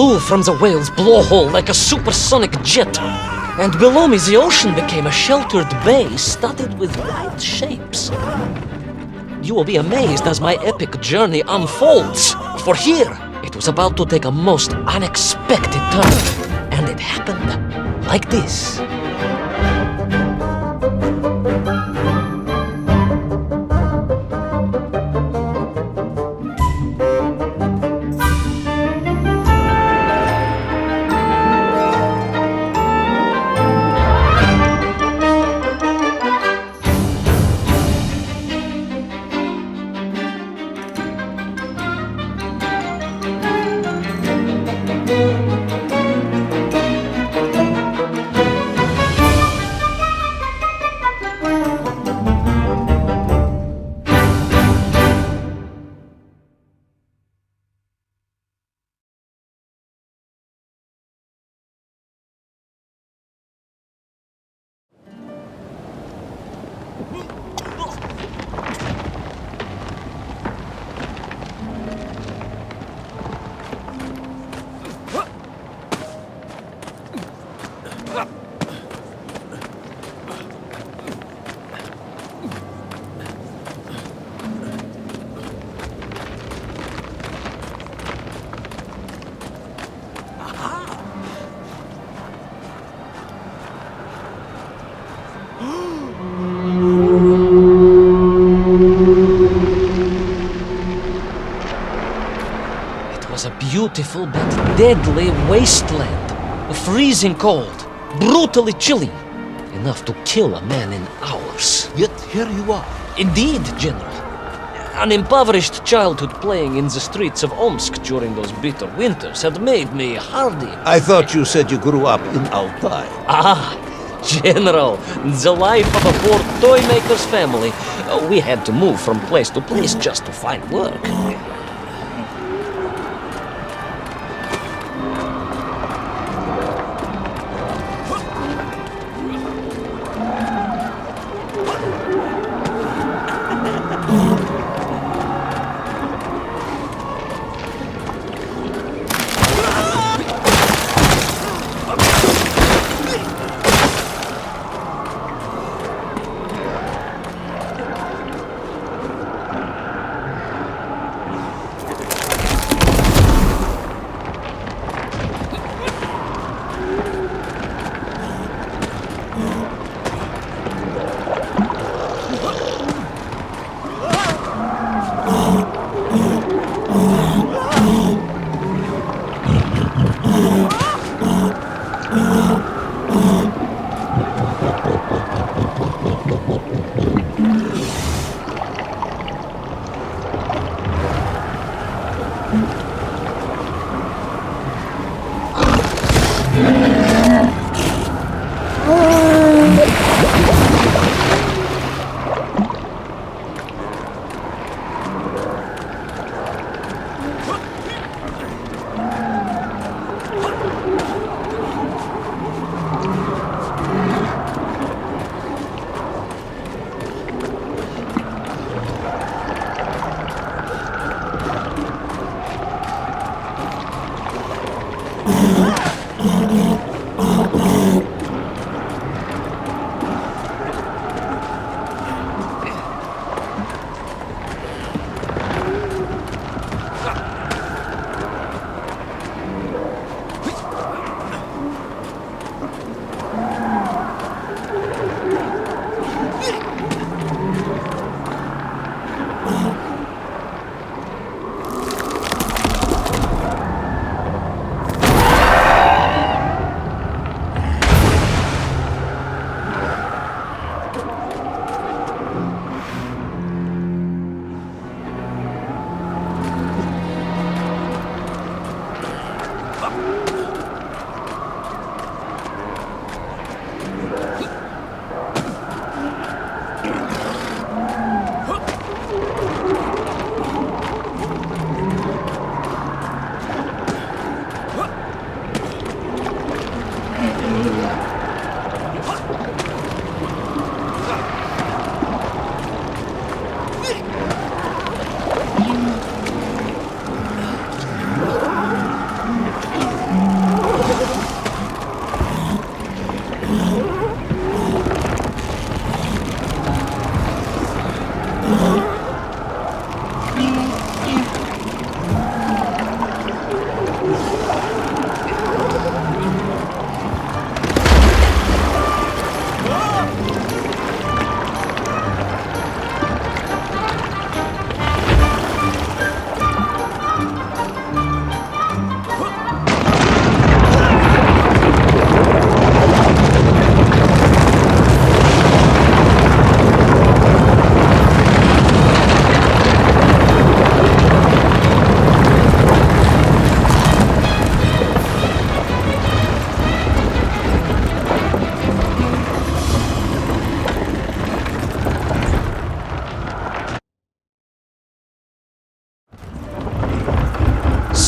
flew from the whale's blowhole like a supersonic jet. And below me, the ocean became a sheltered bay studded with wild shapes. You will be amazed as my epic journey unfolds. For here, it was about to take a most unexpected turn. And it happened like this. Beautiful but deadly wasteland. Freezing cold, brutally chilly. Enough to kill a man in hours. Yet here you are. Indeed, General. An impoverished childhood playing in the streets of Omsk during those bitter winters had made me hardy. I thought you said you grew up in Altai. Ah, General, the life of a poor toy maker's family. We had to move from place to place just to find work.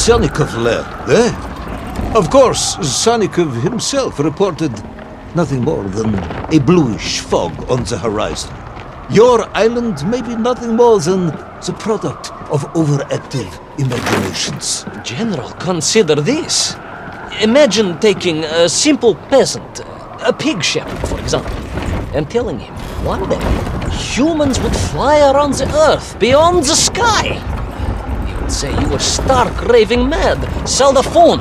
Sanikov led, eh? Of course, Sanikov himself reported nothing more than a bluish fog on the horizon. Your island may be nothing more than the product of overactive imaginations. General, consider this. Imagine taking a simple peasant, a pig shepherd, for example, and telling him one day humans would fly around the earth beyond the sky. He would say you were stark raving mad, Saldaphone,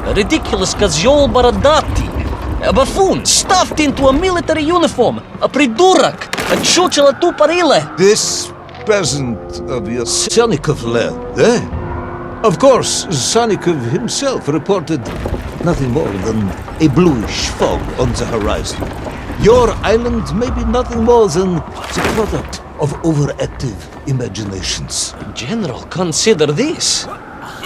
a ridiculous Kozyol Baradati, a buffoon stuffed into a military uniform, a pridurak, a чучело тупорылое. This peasant of your Sanikov led, eh? Of course, Sanikov himself reported nothing more than a bluish fog on the horizon. Your island may be nothing more than the product of overactive imaginations. General, consider this.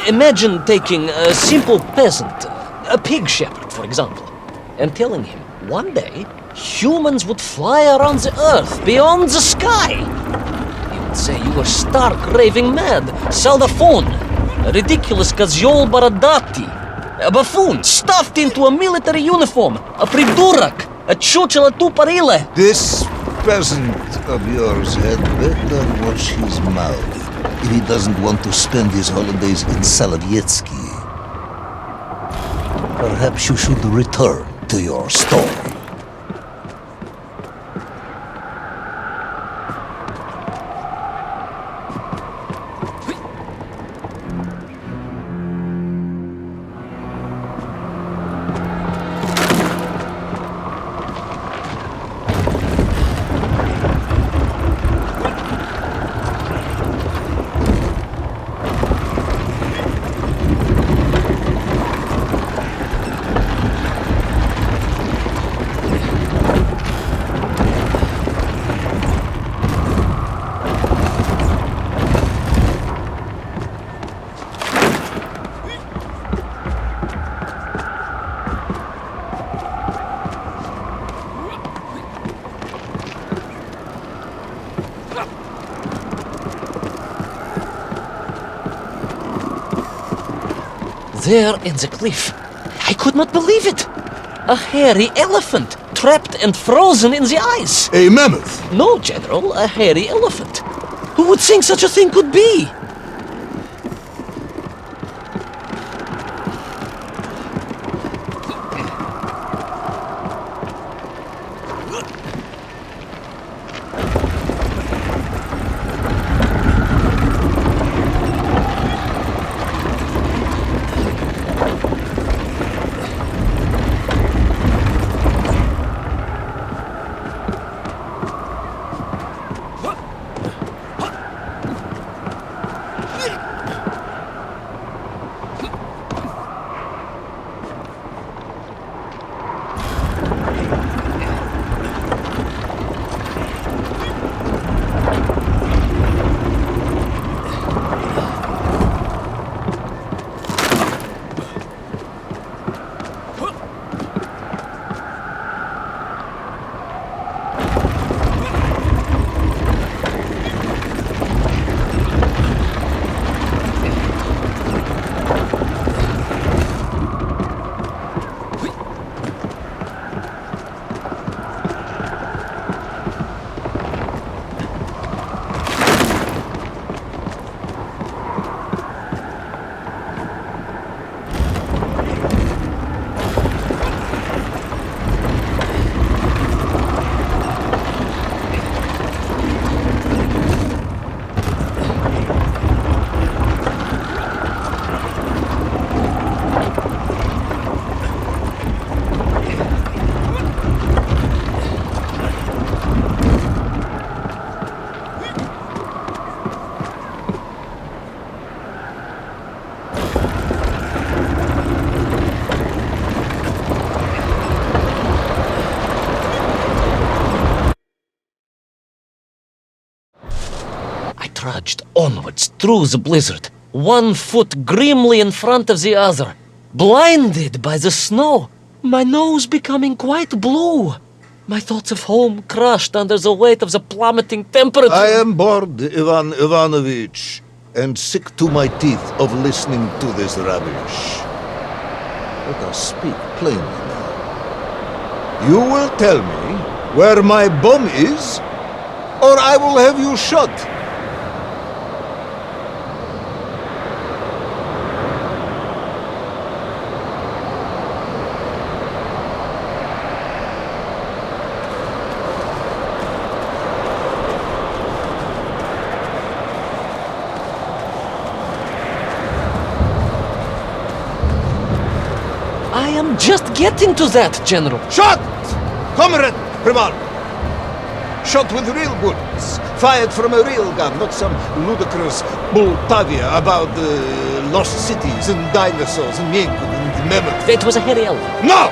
Imagine taking a simple peasant, a pig shepherd, for example, and telling him one day humans would fly around the earth beyond the sky. He would say you were stark raving mad, Saldaphone, a ridiculous Kozyol Baradati, a buffoon stuffed into a military uniform, a pridurak, a чучело тупорылое. This peasant of yours had better watch his mouth if he doesn't want to spend his holidays in Sovietsky. Perhaps you should return to your store. There in the cliff, I could not believe it. A hairy elephant, trapped and frozen in the ice. A mammoth! No, General, a hairy elephant. Who would think such a thing could be? Trudged onwards through the blizzard, one foot grimly in front of the other, blinded by the snow, my nose becoming quite blue, my thoughts of home crushed under the weight of the plummeting temperature. I am bored, Ivan Ivanovich, and sick to my teeth of listening to this rubbish. Let us speak plainly now. You will tell me where my bomb is, or I will have you shot. I am just getting to that, General. Shot! Comrade Ivan! Shot with real bullets, fired from a real gun, not some ludicrous Bultavia about lost cities and dinosaurs and Yankun and Mammoth. It was a hairy elf. No!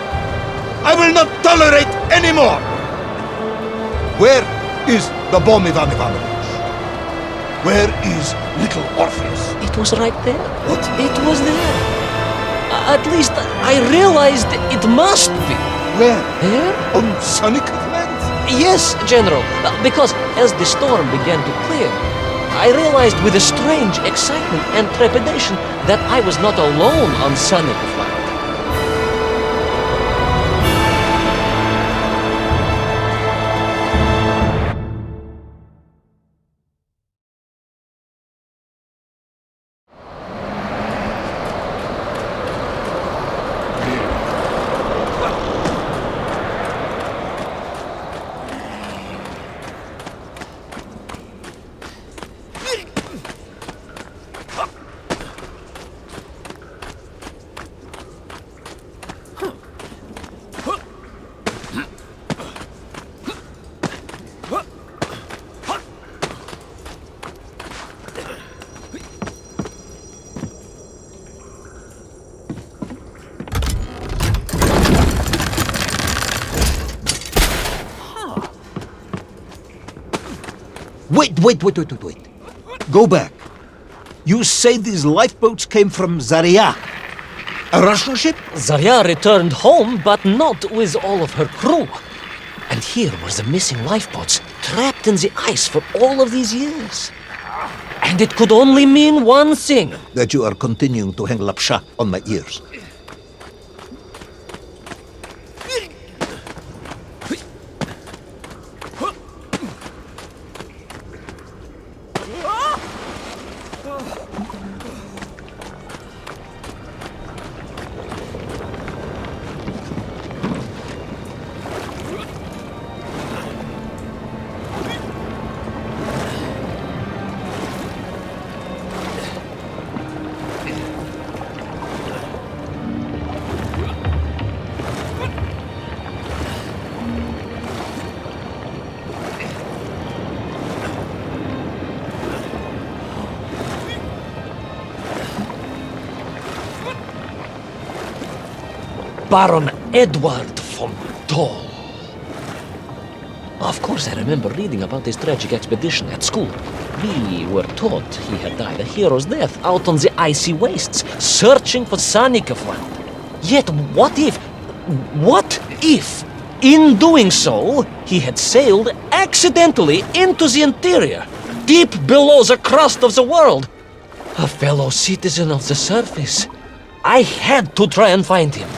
I will not tolerate any more! Where is the bomb, Ivan Ivanovich? Where is Little Orpheus? It was right there. What? It was there. At least I realized it must be. Where? There? On Sonic Land? Yes, General, because as the storm began to clear, I realized with a strange excitement and trepidation that I was not alone on Sonic Flight. Wait. Go back. You say these lifeboats came from Zarya? A Russian ship? Zarya returned home, but not with all of her crew. And here were the missing lifeboats, trapped in the ice for all of these years. And it could only mean one thing. That you are continuing to hang lapsha on my ears. Baron Edward von Toll. Of course, I remember reading about his tragic expedition at school. We were taught he had died a hero's death out on the icy wastes, searching for Sonic Land. Yet what if, in doing so, he had sailed accidentally into the interior, deep below the crust of the world? A fellow citizen of the surface. I had to try and find him.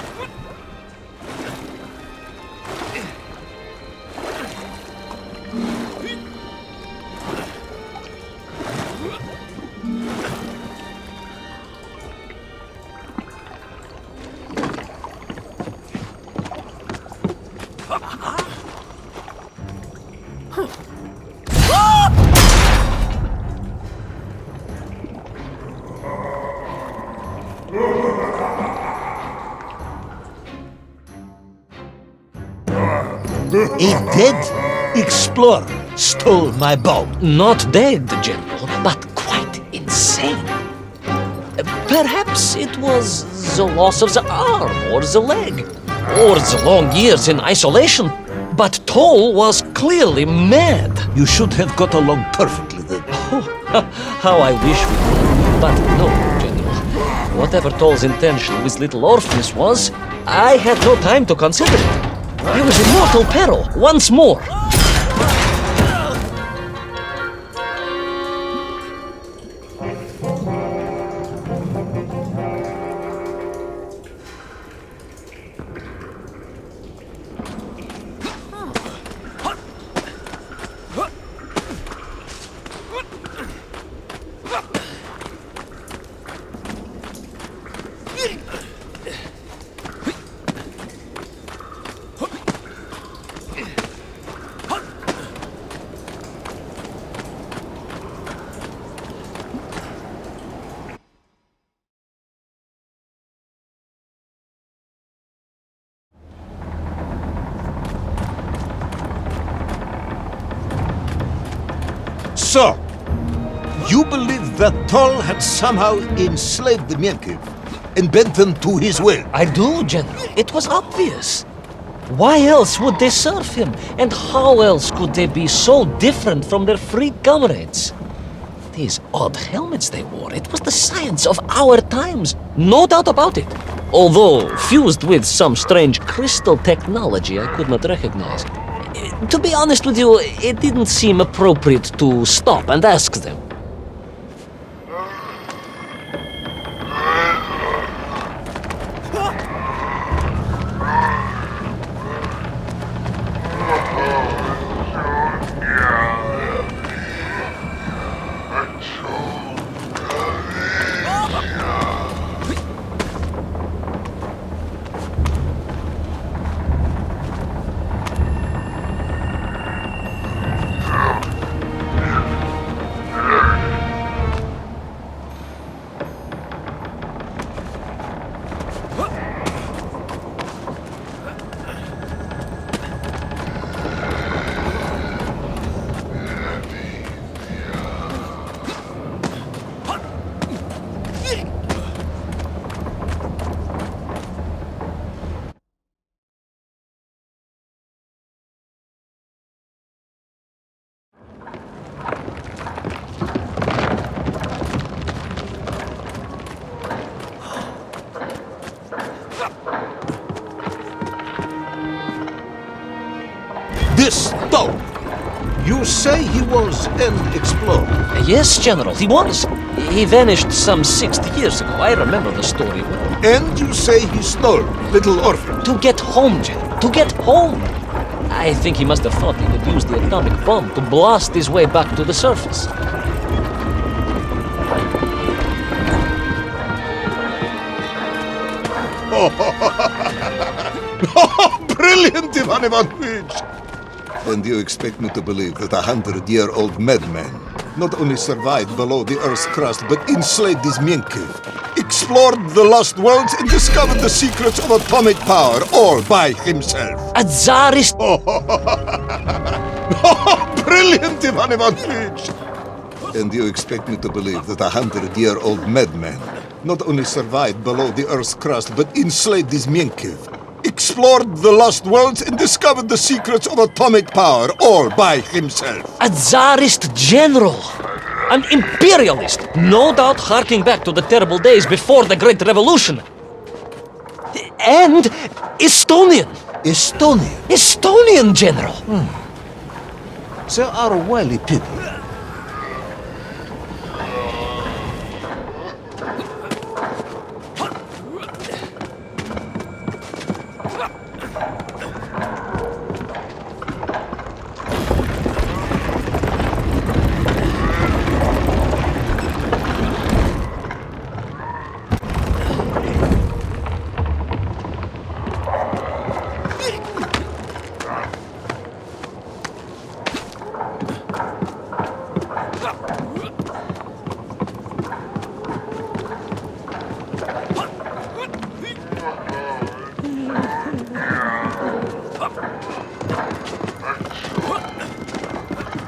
A dead explorer stole my bomb. Not dead, General, but quite insane. Perhaps it was the loss of the arm or the leg, or the long years in isolation. But Toll was clearly mad. You should have got along perfectly then. Oh, how I wish we did. But no, General. Whatever Toll's intention with Little Orpheus was, I had no time to consider it. I was in mortal peril once more. So, you believe that Tol had somehow enslaved the Menkiv and bent them to his will? I do, General. It was obvious. Why else would they serve him? And how else could they be so different from their free comrades? These odd helmets they wore, it was the science of our times. No doubt about it. Although fused with some strange crystal technology I could not recognize. To be honest with you, it didn't seem appropriate to stop and ask them. This Tol, you say he was an explorer? Yes, General, he was. He vanished some 60 years ago. I remember the story well. And you say he stole Little Orpheus? To get home, General. To get home. I think he must have thought he could use the atomic bomb to blast his way back to the surface. Brilliant, Ivan Ivanovich! And you expect me to believe that a 100-year-old madman not only survived below the Earth's crust, but enslaved his Menkiv, explored the lost worlds, and discovered the secrets of atomic power, all by himself? A Tsarist... Brilliant, Ivan Ivanovich! And you expect me to believe that a 100-year-old madman not only survived below the Earth's crust, but enslaved his Menkiv, explored the lost worlds, and discovered the secrets of atomic power, all by himself? A Tsarist general. An imperialist. No doubt harking back to the terrible days before the Great Revolution. And Estonian. Estonian? Estonian general. They are wily people.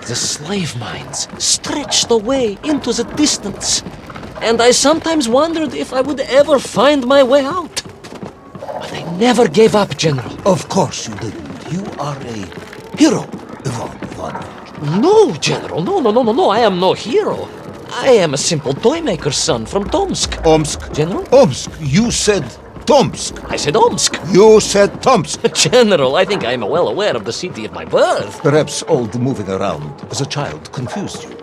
The slave mines stretched away into the distance, and I sometimes wondered if I would ever find my way out. But I never gave up, General. Of course you didn't. You are a hero, Ivan Ivanovich. No, General, no, I am no hero. I am a simple toymaker's son from Tomsk. Omsk? General? Omsk. You said Tomsk. I said Omsk. You said Tomsk. General, I think I am well aware of the city of my birth. Perhaps all the moving around as a child confused you.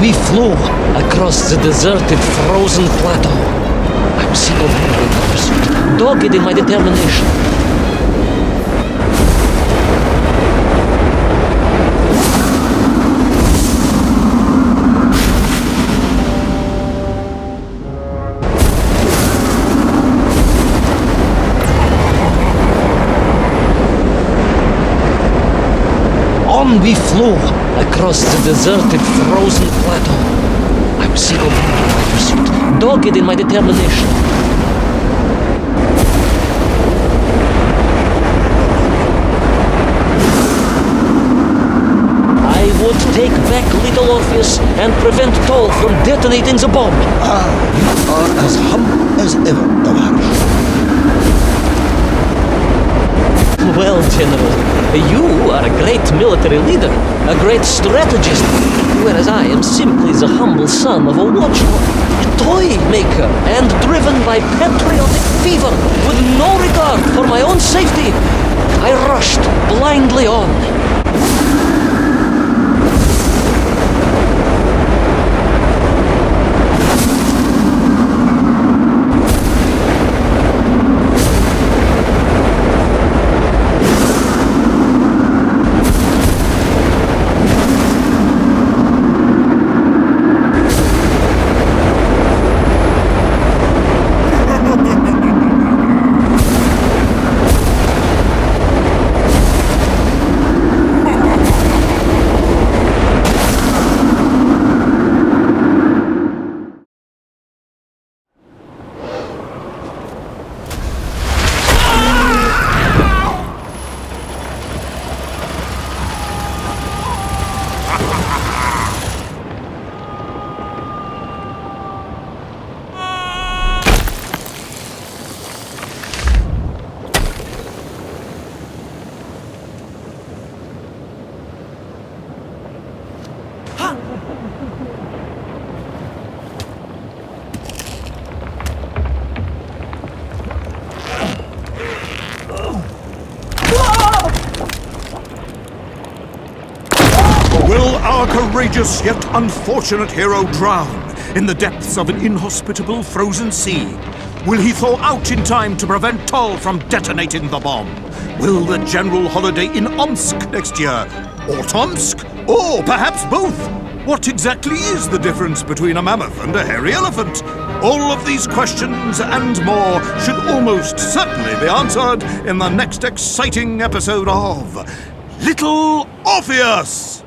we flew across the deserted, frozen plateau. I'm single-handedly in my pursuit, dogged in my determination. On we flew across the deserted, frozen plateau. I'm single-handedly in my pursuit, dogged in my determination. I would take back Little Orpheus and prevent Toll from detonating the bomb. You are as humble as ever, Tavares. Well, General, you are a great military leader, a great strategist, whereas I am simply the humble son of a watchdog, a toy maker, and driven by patriotic fever with no regard for my own safety. I rushed blindly on. Will our courageous yet unfortunate hero drown in the depths of an inhospitable frozen sea? Will he thaw out in time to prevent Toll from detonating the bomb? Will the general holiday in Omsk next year? Or Tomsk? Or perhaps both? What exactly is the difference between a mammoth and a hairy elephant? All of these questions and more should almost certainly be answered in the next exciting episode of Little Orpheus!